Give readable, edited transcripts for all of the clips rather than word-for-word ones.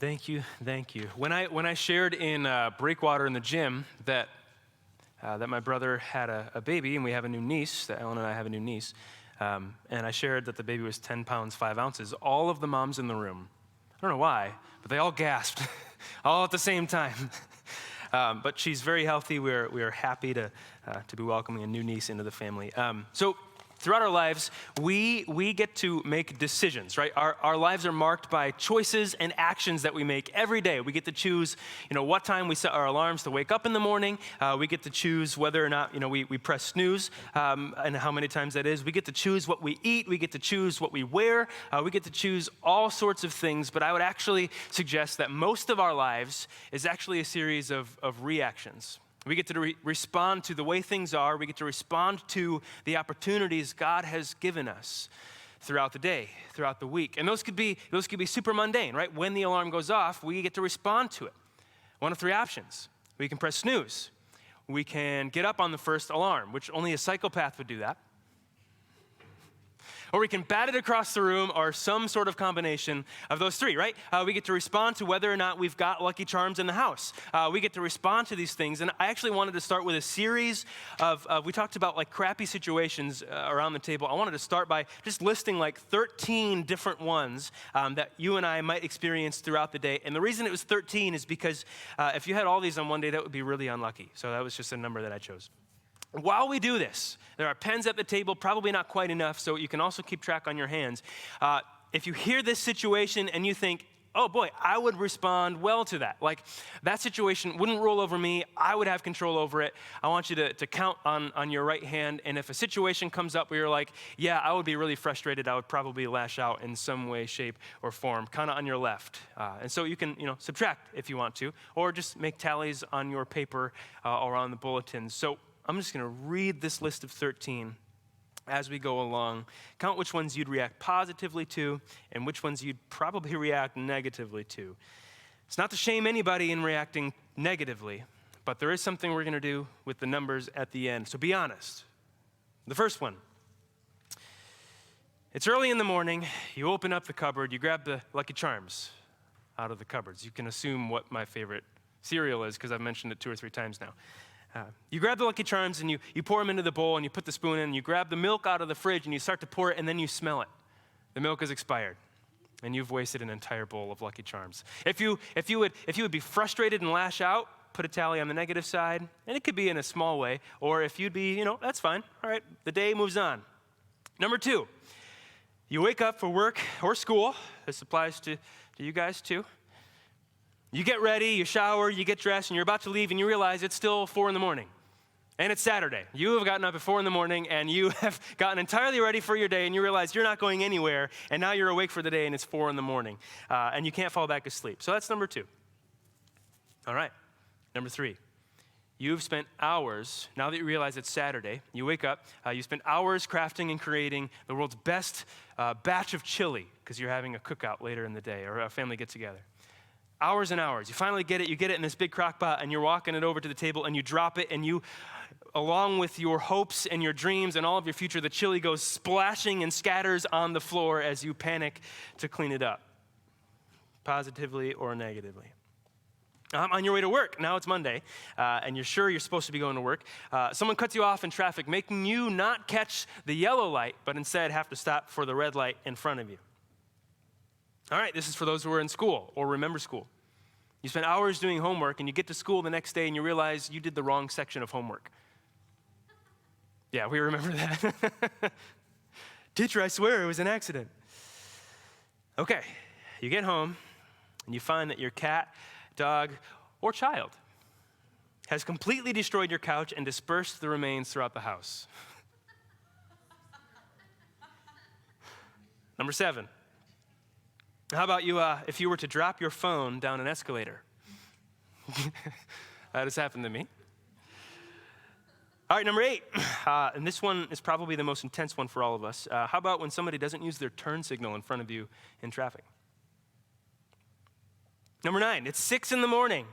Thank you, thank you. When I shared in Breakwater in the gym that my brother had a baby and we have a new niece, that Ellen and I have a new niece, and I shared that the baby was 10 pounds, 5 ounces, all of the moms in the room, I don't know why, but they all gasped, all at the same time. But she's very healthy. We are happy to be welcoming a new niece into the family. So throughout our lives, we get to make decisions, right? Our lives are marked by choices and actions that we make every day. We get to choose, what time we set our alarms to wake up in the morning. We get to choose whether or not, we press snooze and how many times that is. We get to choose what we eat. We get to choose what we wear. We get to choose all sorts of things. But I would actually suggest that most of our lives is actually a series of reactions. We get to respond to the way things are. We get to respond to the opportunities God has given us throughout the day, throughout the week. And those could be super mundane, right? When the alarm goes off, we get to respond to it. One of three options. We can press snooze. We can get up on the first alarm, which only a psychopath would do that. Or we can bat it across the room, or some sort of combination of those three, right? We get to respond to whether or not we've got Lucky Charms in the house. We get to respond to these things. And I actually wanted to start with a series of we talked about like crappy situations around the table. I wanted to start by just listing like 13 different ones that you and I might experience throughout the day. And the reason it was 13 is because if you had all these on one day, that would be really unlucky. So that was just a number that I chose. While we do this, there are pens at the table, probably not quite enough, so you can also keep track on your hands. If you hear this situation and you think, oh boy, I would respond well to that. Like, that situation wouldn't roll over me. I would have control over it. I want you to count on your right hand, and if a situation comes up where you're like, yeah, I would be really frustrated, I would probably lash out in some way, shape, or form, kind of on your left. And so you can, subtract if you want to, or just make tallies on your paper or on the bulletins. So I'm just going to read this list of 13 as we go along. Count which ones you'd react positively to and which ones you'd probably react negatively to. It's not to shame anybody in reacting negatively, but there is something we're going to do with the numbers at the end. So be honest. The first one. It's early in the morning. You open up the cupboard. You grab the Lucky Charms out of the cupboards. You can assume what my favorite cereal is because I've mentioned it 2 or 3 times now. You grab the Lucky Charms and you pour them into the bowl and you put the spoon in and you grab the milk out of the fridge and you start to pour it and then you smell it. The milk is expired and you've wasted an entire bowl of Lucky Charms. If you would be frustrated and lash out, put a tally on the negative side, and it could be in a small way, or if you'd be, that's fine. All right, the day moves on. Number 2, you wake up for work or school. This applies to you guys too. You get ready, you shower, you get dressed, and you're about to leave, and you realize it's still 4 in the morning. And it's Saturday. You have gotten up at 4 in the morning, and you have gotten entirely ready for your day, and you realize you're not going anywhere, and now you're awake for the day, and it's 4 in the morning, and you can't fall back asleep. So that's number 2. All right, number 3. You've spent hours, now that you realize it's Saturday, you wake up, you spent hours crafting and creating the world's best batch of chili, because you're having a cookout later in the day, or a family get-together. Hours and hours. You finally get it. You get it in this big crock pot, and you're walking it over to the table, and you drop it, and you, along with your hopes and your dreams and all of your future, the chili goes splashing and scatters on the floor as you panic to clean it up, positively or negatively. On your way to work, now it's Monday, and you're sure you're supposed to be going to work. Someone cuts you off in traffic, making you not catch the yellow light, but instead have to stop for the red light in front of you. All right, this is for those who are in school or remember school. You spend hours doing homework, and you get to school the next day, and you realize you did the wrong section of homework. Yeah, we remember that. Teacher, I swear it was an accident. Okay, you get home, and you find that your cat, dog, or child has completely destroyed your couch and dispersed the remains throughout the house. Number 7. How about you if you were to drop your phone down an escalator? That has happened to me. All right, number 8, and this one is probably the most intense one for all of us. How about when somebody doesn't use their turn signal in front of you in traffic? Number 9, it's 6 in the morning.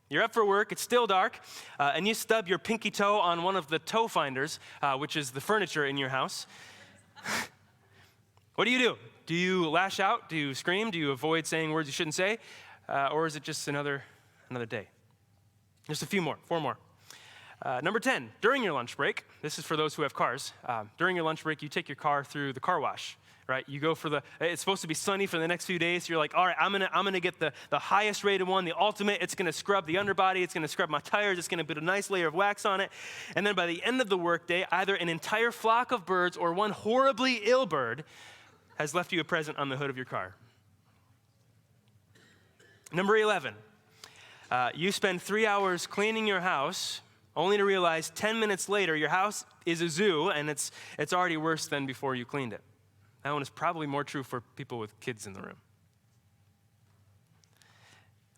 You're up for work, it's still dark, and you stub your pinky toe on one of the toe finders, which is the furniture in your house. What do? Do you lash out? Do you scream? Do you avoid saying words you shouldn't say? or is it just another day? Just a few more, 4 more. Number 10, during your lunch break, this is for those who have cars. During your lunch break, you take your car through the car wash, right? You go for it's supposed to be sunny for the next few days. So you're like, all right, I'm gonna get the highest rated one, the ultimate. It's gonna scrub the underbody. It's gonna scrub my tires. It's gonna put a nice layer of wax on it. And then by the end of the workday, either an entire flock of birds or one horribly ill bird has left you a present on the hood of your car. Number 11, you spend 3 hours cleaning your house, only to realize 10 minutes later your house is a zoo and it's already worse than before you cleaned it. That one is probably more true for people with kids in the room.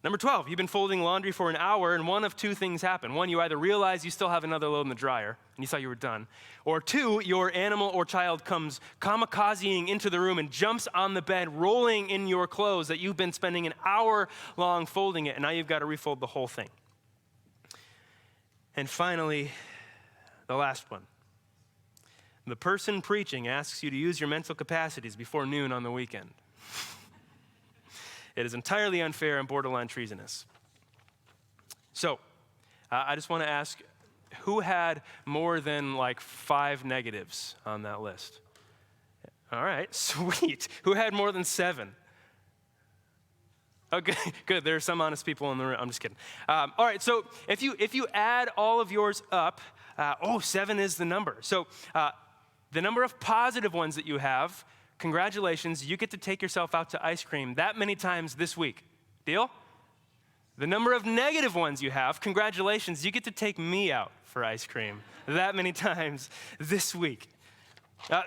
Number 12, you've been folding laundry for an hour and one of 2 things happen. 1, you either realize you still have another load in the dryer and you thought you were done. Or 2, your animal or child comes kamikazing into the room and jumps on the bed, rolling in your clothes that you've been spending an hour long folding it, and now you've got to refold the whole thing. And finally, the last one. The person preaching asks you to use your mental capacities before noon on the weekend. It is entirely unfair and borderline treasonous. So, I just want to ask, who had more than like 5 negatives on that list? All right, sweet. Who had more than 7? Okay, good. There are some honest people in the room. I'm just kidding. All right, so if you add all of yours up, 7 is the number. So the number of positive ones that you have, congratulations, you get to take yourself out to ice cream that many times this week. Deal? The number of negative ones you have, congratulations, you get to take me out for ice cream that many times this week.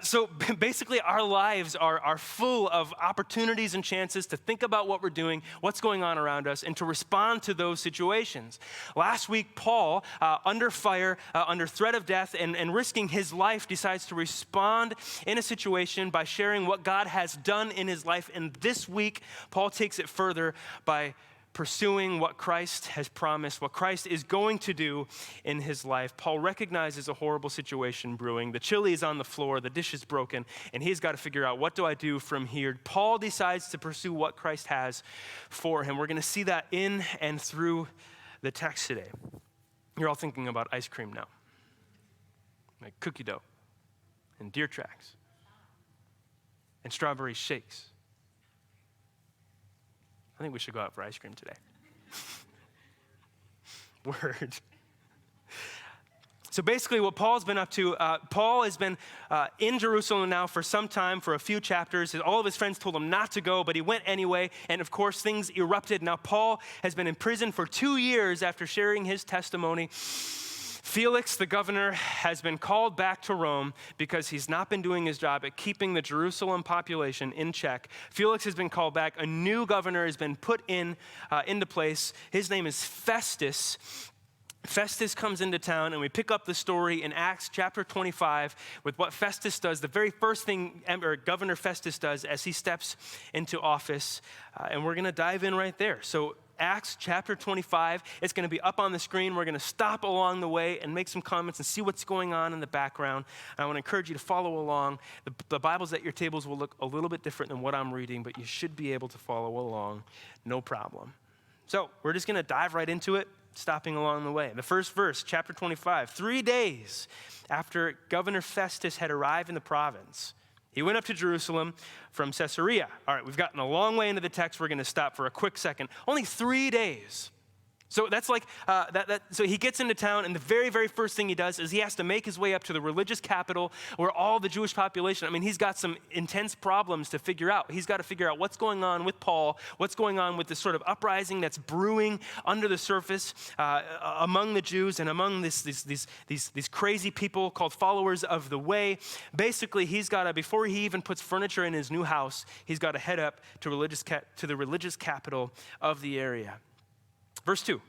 So basically, our lives are full of opportunities and chances to think about what we're doing, what's going on around us, and to respond to those situations. Last week, Paul, under fire, under threat of death, and risking his life, decides to respond in a situation by sharing what God has done in his life. And this week, Paul takes it further by pursuing what Christ has promised, what Christ is going to do in his life. Paul recognizes a horrible situation brewing. The chili is on the floor, the dish is broken, and he's got to figure out, what do I do from here? Paul decides to pursue what Christ has for him. We're going to see that in and through the text today. You're all thinking about ice cream now, like cookie dough and deer tracks and strawberry shakes. I think we should go out for ice cream today. Word. So basically what Paul's been up to, Paul has been in Jerusalem now for some time, for a few chapters. All of his friends told him not to go, but he went anyway. And of course, things erupted. Now Paul has been in prison for 2 years after sharing his testimony. Felix, the governor, has been called back to Rome because he's not been doing his job at keeping the Jerusalem population in check. Felix has been called back. A new governor has been put into place. His name is Festus. Festus comes into town, and we pick up the story in Acts chapter 25 with what Festus does, the very first thing Governor Festus does as he steps into office. And we're going to dive in right there. So Acts chapter 25, it's going to be up on the screen. We're going to stop along the way and make some comments and see what's going on in the background. And I want to encourage you to follow along. The Bibles at your tables will look a little bit different than what I'm reading, but you should be able to follow along, no problem. So we're just going to dive right into it, stopping along the way. The first verse, chapter 25, 3 days after Governor Festus had arrived in the province, he went up to Jerusalem from Caesarea. All right, we've gotten a long way into the text. We're going to stop for a quick second. Only 3 days. So that's like, so he gets into town, and the very, very first thing he does is he has to make his way up to the religious capital where all the Jewish population, he's got some intense problems to figure out. He's got to figure out what's going on with Paul, what's going on with this sort of uprising that's brewing under the surface among the Jews and among these crazy people called followers of the way. Basically, he's got to, before he even puts furniture in his new house, he's got to head up to the religious capital of the area. Verse 2,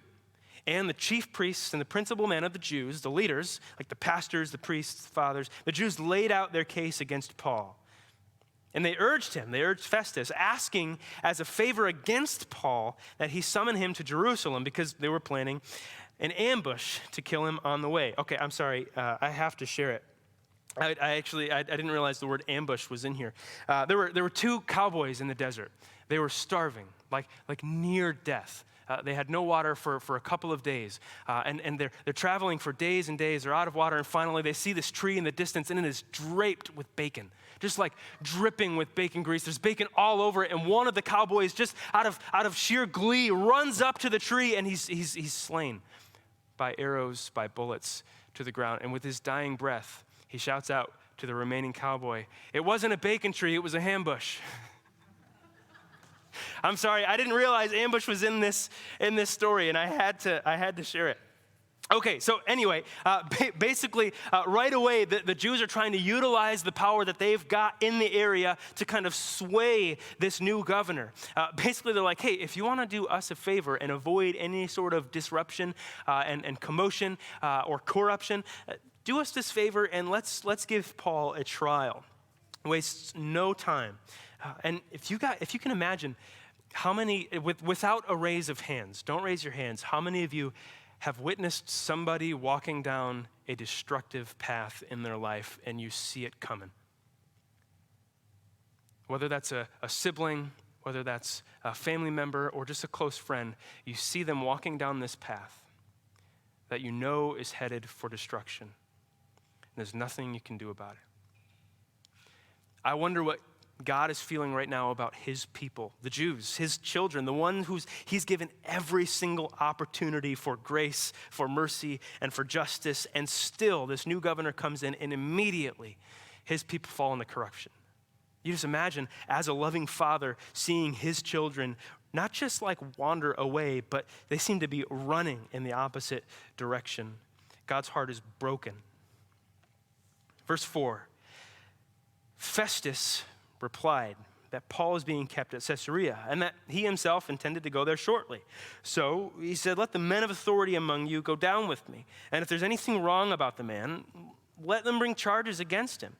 and the chief priests and the principal men of the Jews, the leaders, like the pastors, the priests, the fathers, the Jews laid out their case against Paul. And they urged Festus, asking as a favor against Paul that he summon him to Jerusalem because they were planning an ambush to kill him on the way. Okay, I'm sorry, I have to share it. I didn't realize the word ambush was in here. There were 2 cowboys in the desert. They were starving. like near death. They had no water for a couple of days, and they're traveling for days and days. They're out of water, and finally they see this tree in the distance, and it is draped with bacon, just like dripping with bacon grease. There's bacon all over it, and one of the cowboys, just out of sheer glee, runs up to the tree, and he's slain by arrows, by bullets to the ground. And with his dying breath, he shouts out to the remaining cowboy, "It wasn't a bacon tree, it was a ambush." I'm sorry, I didn't realize ambush was in this story, and I had to share it. Okay, so anyway, basically, right away, the Jews are trying to utilize the power that they've got in the area to kind of sway this new governor. Basically, they're like, hey, if you want to do us a favor and avoid any sort of disruption and commotion or corruption, do us this favor and let's give Paul a trial. Waste no time. And if you can imagine how many, without a raise of hands, don't raise your hands, how many of you have witnessed somebody walking down a destructive path in their life and you see it coming? Whether that's a sibling, whether that's a family member, or just a close friend, you see them walking down this path that you know is headed for destruction. And there's nothing you can do about it. I wonder what God is feeling right now about his people, the Jews, his children, the one he's given every single opportunity for grace, for mercy, and for justice. And still, this new governor comes in, and immediately his people fall into corruption. You just imagine, as a loving father, seeing his children not just like wander away, but they seem to be running in the opposite direction. God's heart is broken. Verse 4, Festus replied that Paul is being kept at Caesarea and that he himself intended to go there shortly. So he said, let the men of authority among you go down with me. And if there's anything wrong about the man, let them bring charges against him.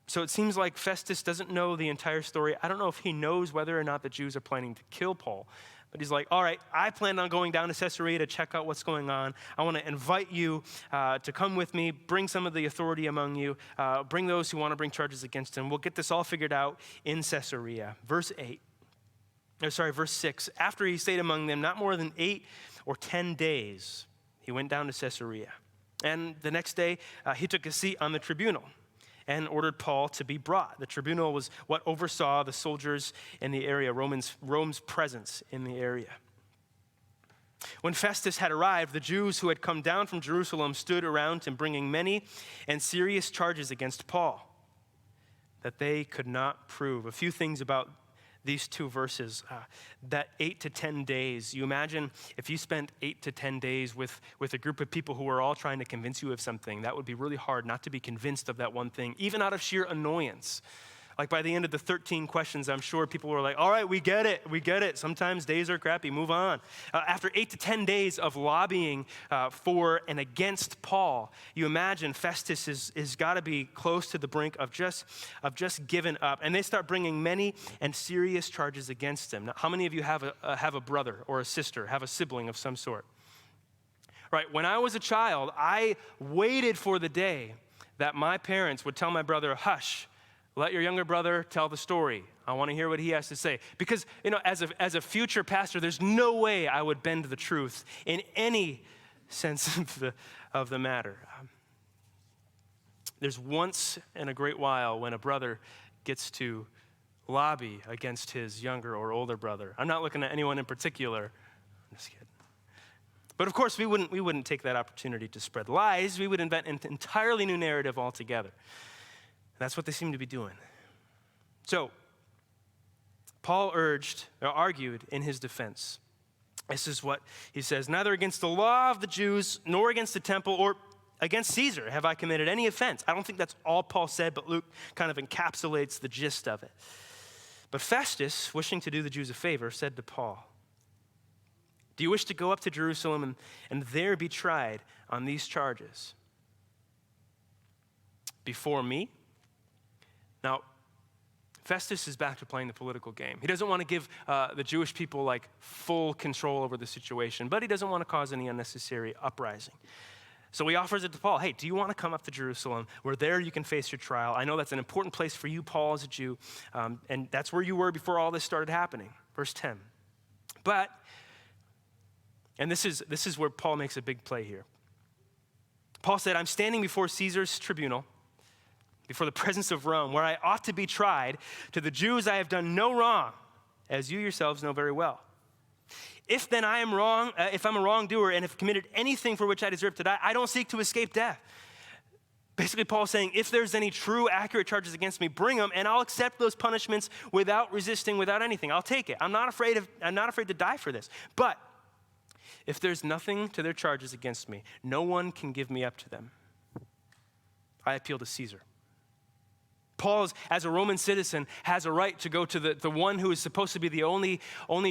So it seems like Festus doesn't know the entire story. I don't know if he knows whether or not the Jews are planning to kill Paul. But he's like, all right, I plan on going down to Caesarea to check out what's going on. I want to invite you to come with me, bring some of the authority among you, bring those who want to bring charges against him. We'll get this all figured out in Caesarea. Verse 6. After he stayed among them not more than 8 or 10 days, he went down to Caesarea. And the next day, he took a seat on the tribunal and ordered Paul to be brought. The tribunal was what oversaw the soldiers in the area, Rome's presence in the area. When Festus had arrived, the Jews who had come down from Jerusalem stood around him, bringing many and serious charges against Paul that they could not prove. A few things about these two verses, that 8 to 10 days. You imagine if you spent 8 to 10 days with a group of people who were all trying to convince you of something, that would be really hard not to be convinced of that one thing, even out of sheer annoyance. Like by the end of the 13 questions, I'm sure people were like, all right, we get it. Sometimes days are crappy, move on. After 8 to 10 days of lobbying for and against Paul, you imagine Festus is got to be close to the brink of just giving up. And they start bringing many and serious charges against him. Now, how many of you have a brother or a sister, have a sibling of some sort? Right, when I was a child, I waited for the day that my parents would tell my brother, hush, let your younger brother tell the story. I want to hear what he has to say. Because, as a future pastor, there's no way I would bend the truth in any sense of the matter. There's once in a great while when a brother gets to lobby against his younger or older brother. I'm not looking at anyone in particular. I'm just kidding. But of course, we wouldn't take that opportunity to spread lies. We would invent an entirely new narrative altogether. That's what they seem to be doing. So, Paul argued in his defense. This is what he says, neither against the law of the Jews, nor against the temple, or against Caesar have I committed any offense. I don't think that's all Paul said, but Luke kind of encapsulates the gist of it. But Festus, wishing to do the Jews a favor, said to Paul, do you wish to go up to Jerusalem and there be tried on these charges? Before me? Now, Festus is back to playing the political game. He doesn't want to give the Jewish people full control over the situation, but he doesn't want to cause any unnecessary uprising. So he offers it to Paul. Hey, do you want to come up to Jerusalem where there you can face your trial? I know that's an important place for you, Paul, as a Jew, and that's where you were before all this started happening. Verse 10. But, and this is where Paul makes a big play here. Paul said, I'm standing before Caesar's tribunal, before the presence of Rome, where I ought to be tried. To the Jews I have done no wrong, as you yourselves know very well. If then I am wrong, if I'm a wrongdoer and have committed anything for which I deserve to die, I don't seek to escape death. Basically, Paul's saying, if there's any true, accurate charges against me, bring them, and I'll accept those punishments without resisting, without anything. I'll take it. I'm not afraid to die for this. But if there's nothing to their charges against me, no one can give me up to them. I appeal to Caesar. Paul, as a Roman citizen, has a right to go to the one who is supposed to be the only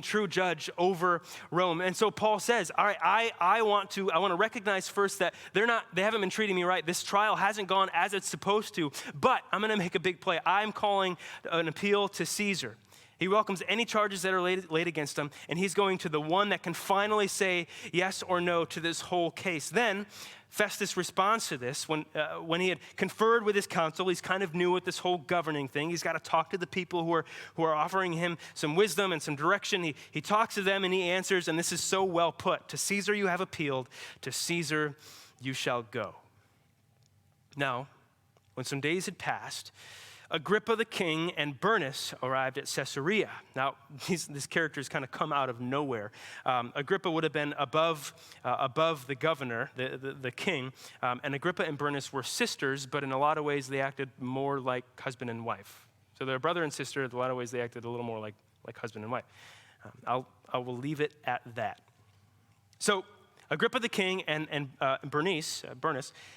true judge over Rome. And so Paul says, all right, I want to recognize first that they haven't been treating me right. This trial hasn't gone as it's supposed to, but I'm going to make a big play. I'm calling an appeal to Caesar. He welcomes any charges that are laid against him, and he's going to the one that can finally say yes or no to this whole case. Then Festus responds to this when he had conferred with his council. He's kind of new at this whole governing thing. He's got to talk to the people who are offering him some wisdom and some direction. He talks to them and he answers, and this is so well put. To Caesar you have appealed, to Caesar you shall go. Now, when some days had passed, Agrippa the king and Bernice arrived at Caesarea. Now, these characters kind of come out of nowhere. Agrippa would have been above the governor, the king, and Agrippa and Bernice were sisters, but in a lot of ways they acted more like husband and wife. So they're brother and sister. In a lot of ways they acted a little more like husband and wife. I will leave it at that. So Agrippa the king and Bernice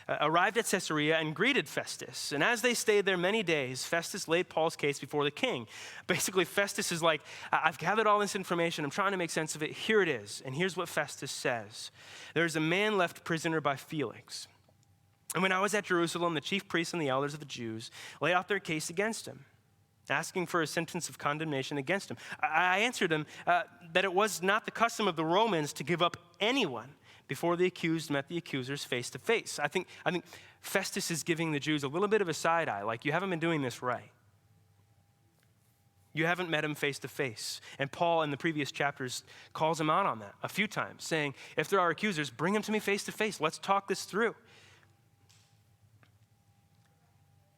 arrived at Caesarea and greeted Festus. And as they stayed there many days, Festus laid Paul's case before the king. Basically, Festus is like, I've gathered all this information. I'm trying to make sense of it. Here it is. And here's what Festus says. There's a man left prisoner by Felix. And when I was at Jerusalem, the chief priests and the elders of the Jews laid out their case against him, asking for a sentence of condemnation against him. I answered him that it was not the custom of the Romans to give up anyone before the accused met the accusers face to face. I think Festus is giving the Jews a little bit of a side eye, like, you haven't been doing this right. You haven't met him face to face. And Paul in the previous chapters calls him out on that a few times, saying, if there are accusers, bring them to me face to face. Let's talk this through.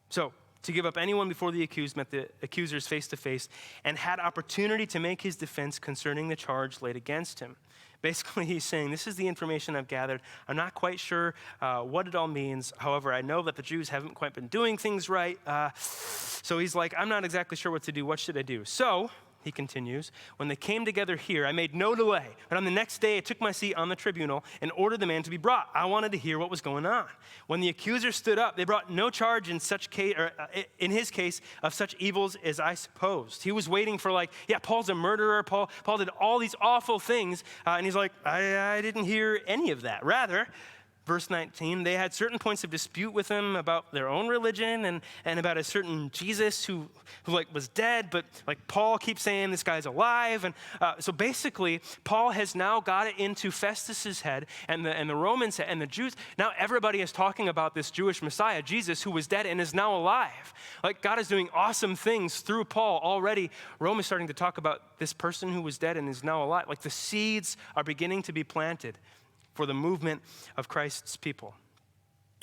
So, to give up anyone before the accused met the accusers face to face and had opportunity to make his defense concerning the charge laid against him. Basically, he's saying, this is the information I've gathered. I'm not quite sure what it all means. However, I know that the Jews haven't quite been doing things right. So he's like, I'm not exactly sure what to do. What should I do? So, he continues, when they came together here, I made no delay. But on the next day, I took my seat on the tribunal and ordered the man to be brought. I wanted to hear what was going on. When the accuser stood up, they brought no charge in such case, or in his case, of such evils as I supposed. He was waiting for Paul's a murderer. Paul did all these awful things. And he's like, I didn't hear any of that. Rather, verse 19, they had certain points of dispute with him about their own religion and about a certain Jesus who was dead, but Paul keeps saying this guy's alive. And so basically, Paul has now got it into Festus's head and the Romans' head and the Jews. Now everybody is talking about this Jewish Messiah, Jesus, who was dead and is now alive. God is doing awesome things through Paul already. Rome is starting to talk about this person who was dead and is now alive. The seeds are beginning to be planted for the movement of Christ's people.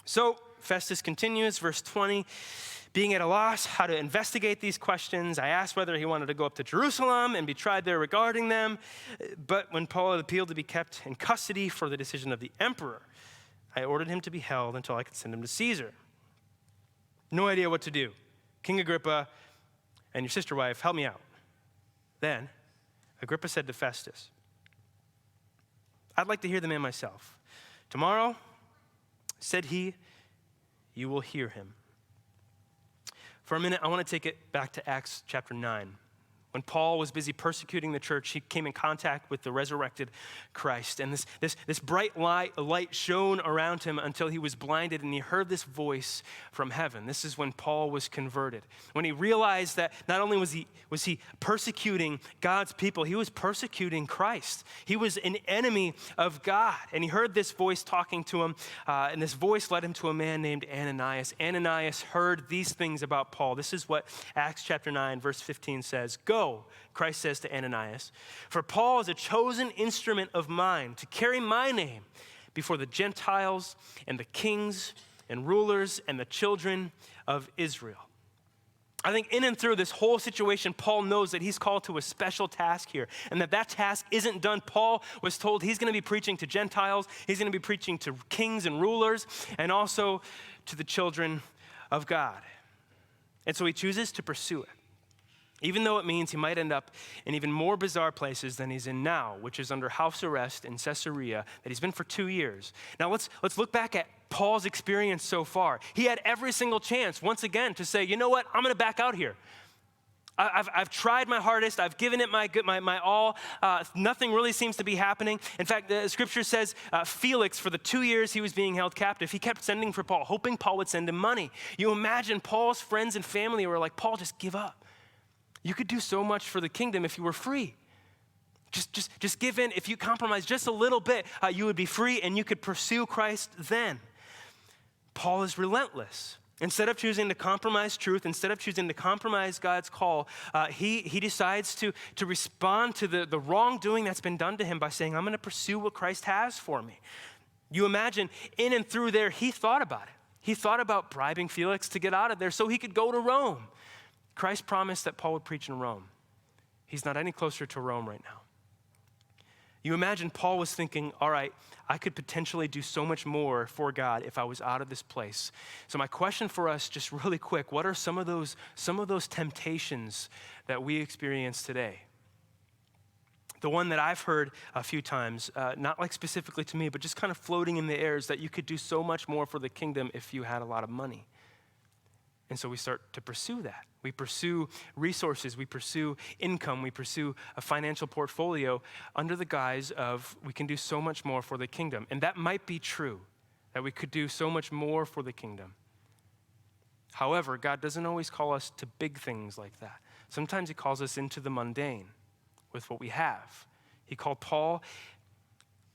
So Festus continues, verse 20, being at a loss how to investigate these questions, I asked whether he wanted to go up to Jerusalem and be tried there regarding them. But when Paul had appealed to be kept in custody for the decision of the emperor, I ordered him to be held until I could send him to Caesar. No idea what to do. King Agrippa and your sister wife, help me out. Then Agrippa said to Festus, I'd like to hear the man myself. Tomorrow, said he, you will hear him. For a minute, I want to take it back to Acts chapter 9. When Paul was busy persecuting the church, he came in contact with the resurrected Christ. And this bright light shone around him until he was blinded and he heard this voice from heaven. This is when Paul was converted. When he realized that not only was he persecuting God's people, he was persecuting Christ. He was an enemy of God. And he heard this voice talking to him, and this voice led him to a man named Ananias. Ananias heard these things about Paul. This is what Acts chapter 9, verse 15 says. Go, "Go," Christ says to Ananias, "for Paul is a chosen instrument of mine to carry my name before the Gentiles and the kings and rulers and the children of Israel." I think in and through this whole situation, Paul knows that he's called to a special task here, and that task isn't done. Paul was told he's going to be preaching to Gentiles, he's going to be preaching to kings and rulers, and also to the children of God. And so he chooses to pursue it, even though it means he might end up in even more bizarre places than he's in now, which is under house arrest in Caesarea that he's been for 2 years. Now let's look back at Paul's experience so far. He had every single chance, once again, to say, you know what, I'm going to back out here. I've tried my hardest. I've given it my all. Nothing really seems to be happening. In fact, the scripture says Felix, for the 2 years he was being held captive, he kept sending for Paul, hoping Paul would send him money. You imagine Paul's friends and family were like, "Paul, just give up. You could do so much for the kingdom if you were free. Just give in. If you compromise just a little bit, you would be free and you could pursue Christ then." Paul is relentless. Instead of choosing to compromise truth, instead of choosing to compromise God's call, he decides to respond to the wrongdoing that's been done to him by saying, "I'm going to pursue what Christ has for me." You imagine in and through there, he thought about it. He thought about bribing Felix to get out of there so he could go to Rome. Christ promised that Paul would preach in Rome. He's not any closer to Rome right now. You imagine Paul was thinking, all right, I could potentially do so much more for God if I was out of this place. So my question for us, just really quick, what are some of those temptations that we experience today? The one that I've heard a few times, not like specifically to me, but just kind of floating in the air, is that you could do so much more for the kingdom if you had a lot of money. And so we start to pursue that. We pursue resources, we pursue income, we pursue a financial portfolio under the guise of we can do so much more for the kingdom. And that might be true, that we could do so much more for the kingdom. However, God doesn't always call us to big things like that. Sometimes he calls us into the mundane with what we have. He called Paul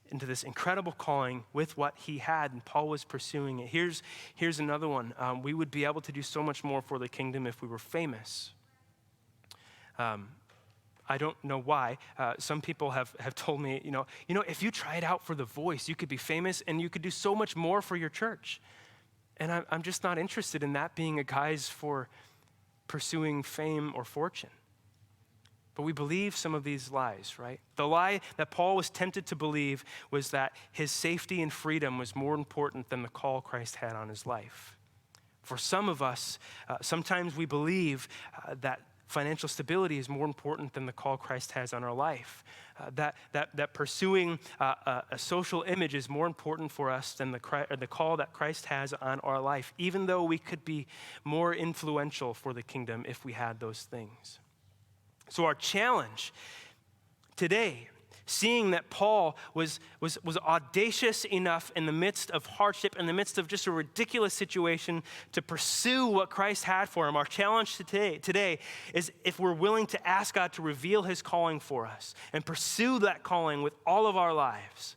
into this incredible calling with what he had, and Paul was pursuing it. Here's another one. We would be able to do so much more for the kingdom if we were famous. I don't know why. Some people have told me, you know, if you tried out for The Voice, you could be famous and you could do so much more for your church. And I'm just not interested in that being a guise for pursuing fame or fortune. But we believe some of these lies, right? The lie that Paul was tempted to believe was that his safety and freedom was more important than the call Christ had on his life. For some of us, sometimes we believe that financial stability is more important than the call Christ has on our life. That pursuing a social image is more important for us than the call that Christ has on our life, even though we could be more influential for the kingdom if we had those things. So our challenge today, seeing that Paul was audacious enough in the midst of hardship, in the midst of just a ridiculous situation, to pursue what Christ had for him, our challenge today is if we're willing to ask God to reveal his calling for us and pursue that calling with all of our lives.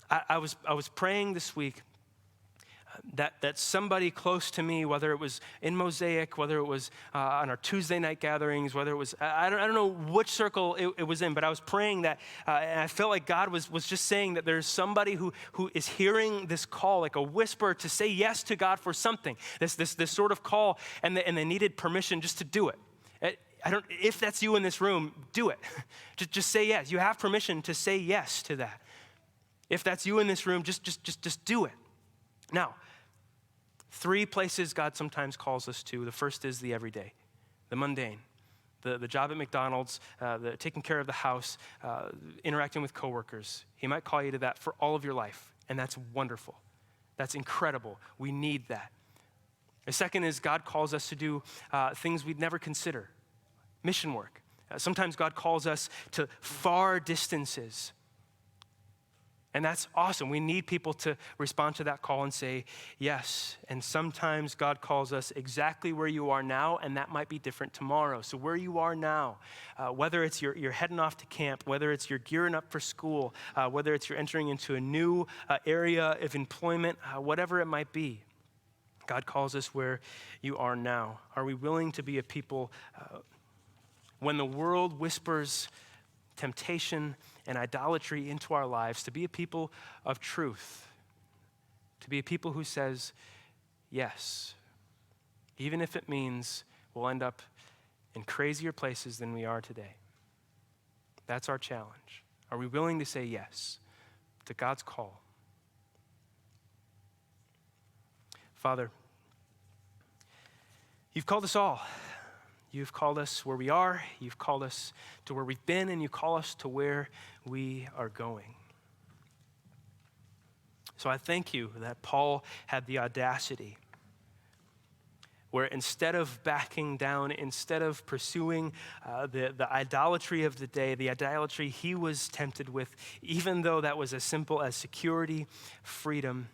I was praying this week that somebody close to me, whether it was in Mosaic, whether it was on our Tuesday night gatherings, whether it was, I don't know which circle it was in, but I was praying that, and I felt like God was just saying that there's somebody who is hearing this call, like a whisper to say yes to God for something, this sort of call, and they needed permission just to do it. If that's you in this room, do it. just say yes. You have permission to say yes to that. If that's you in this room, just do it. Now, 3 places God sometimes calls us to. The first is the everyday, the mundane, the job at McDonald's, the taking care of the house, interacting with coworkers. He might call you to that for all of your life, and that's wonderful. That's incredible. We need that. The second is God calls us to do things we'd never consider, mission work. Sometimes God calls us to far distances. And that's awesome. We need people to respond to that call and say yes. And sometimes God calls us exactly where you are now, and that might be different tomorrow. So where you are now, whether it's you're heading off to camp, whether it's you're gearing up for school, whether it's you're entering into a new area of employment, whatever it might be, God calls us where you are now. Are we willing to be a people when the world whispers temptation and idolatry into our lives, to be a people of truth, to be a people who says yes, even if it means we'll end up in crazier places than we are today. That's our challenge. Are we willing to say yes to God's call? Father, you've called us all. You've called us where we are, you've called us to where we've been, and you call us to where we are going. So I thank you that Paul had the audacity where instead of backing down, instead of pursuing the idolatry of the day, the idolatry he was tempted with, even though that was as simple as security, freedom,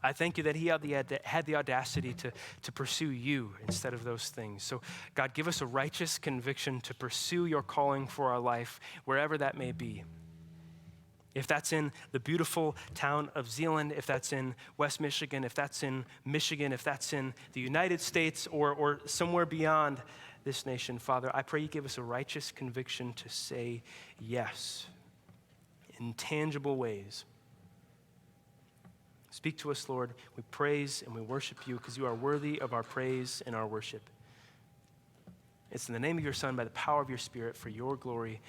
I thank you that he had the audacity to pursue you instead of those things. So God, give us a righteous conviction to pursue your calling for our life, wherever that may be. If that's in the beautiful town of Zeeland, if that's in West Michigan, if that's in Michigan, if that's in the United States or somewhere beyond this nation, Father, I pray you give us a righteous conviction to say yes in tangible ways. Speak to us, Lord. We praise and we worship you because you are worthy of our praise and our worship. It's in the name of your Son, by the power of your Spirit, for your glory.